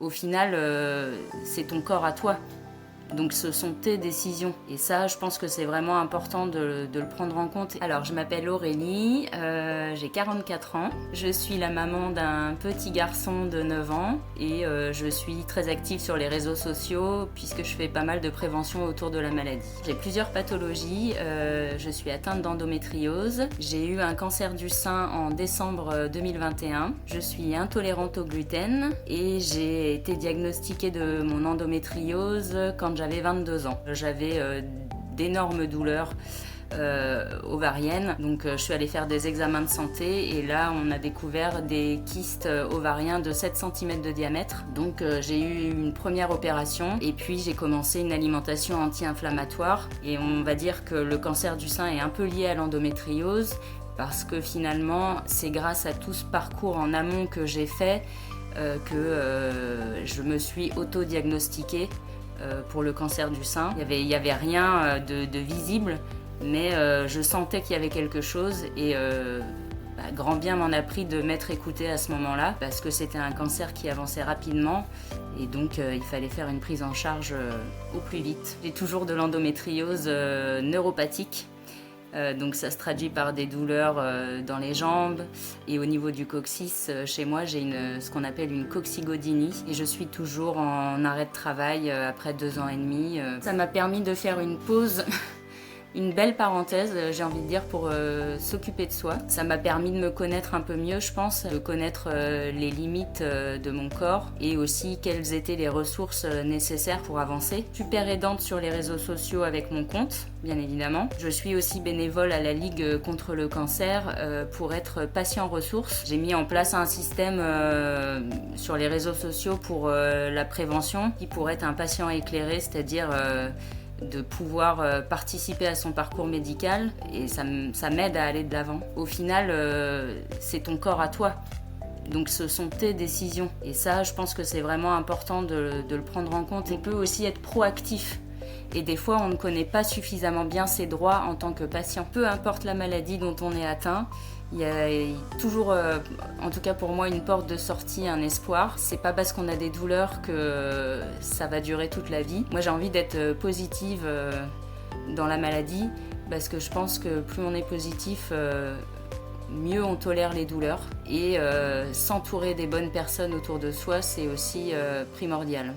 Au final, c'est ton corps à toi. Donc ce sont tes décisions. Et ça, je pense que c'est vraiment important de le prendre en compte. Alors, je m'appelle Aurélie, j'ai 44 ans. Je suis la maman d'un petit garçon de 9 ans et je suis très active sur les réseaux sociaux puisque je fais pas mal de prévention autour de la maladie. J'ai plusieurs pathologies. Je suis atteinte d'endométriose. J'ai eu un cancer du sein en décembre 2021. Je suis intolérante au gluten et j'ai été diagnostiquée de mon endométriose quand j'avais 22 ans. J'avais d'énormes douleurs ovariennes, donc je suis allée faire des examens de santé et là on a découvert des kystes ovariens de 7 cm de diamètre. Donc j'ai eu une première opération et puis j'ai commencé une alimentation anti-inflammatoire et on va dire que le cancer du sein est un peu lié à l'endométriose parce que finalement c'est grâce à tout ce parcours en amont que j'ai fait que je me suis auto-diagnostiquée pour le cancer du sein. Il y avait rien de visible, mais je sentais qu'il y avait quelque chose et grand bien m'en a pris de m'être écoutée à ce moment-là parce que c'était un cancer qui avançait rapidement et donc il fallait faire une prise en charge au plus vite. J'ai toujours de l'endométriose neuropathique. Donc ça se traduit par des douleurs dans les jambes et au niveau du coccyx, chez moi j'ai ce qu'on appelle une coccygodynie et je suis toujours en arrêt de travail après 2 ans et demi. Ça m'a permis de faire une pause, une belle parenthèse, j'ai envie de dire, pour s'occuper de soi. Ça m'a permis de me connaître un peu mieux, je pense, de connaître les limites de mon corps et aussi quelles étaient les ressources nécessaires pour avancer. Super aidante sur les réseaux sociaux avec mon compte, bien évidemment. Je suis aussi bénévole à la Ligue contre le cancer pour être patient ressources. J'ai mis en place un système sur les réseaux sociaux pour la prévention qui pourrait être un patient éclairé, c'est-à-dire de pouvoir participer à son parcours médical et ça m'aide à aller de l'avant. Au final, c'est ton corps à toi. Donc ce sont tes décisions. Et ça, je pense que c'est vraiment important de le prendre en compte. On peut aussi être proactif. Et des fois, on ne connaît pas suffisamment bien ses droits en tant que patient. Peu importe la maladie dont on est atteint, il y a toujours, en tout cas pour moi, une porte de sortie, un espoir. C'est pas parce qu'on a des douleurs que ça va durer toute la vie. Moi, j'ai envie d'être positive dans la maladie parce que je pense que plus on est positif, mieux on tolère les douleurs. Et s'entourer des bonnes personnes autour de soi, c'est aussi primordial.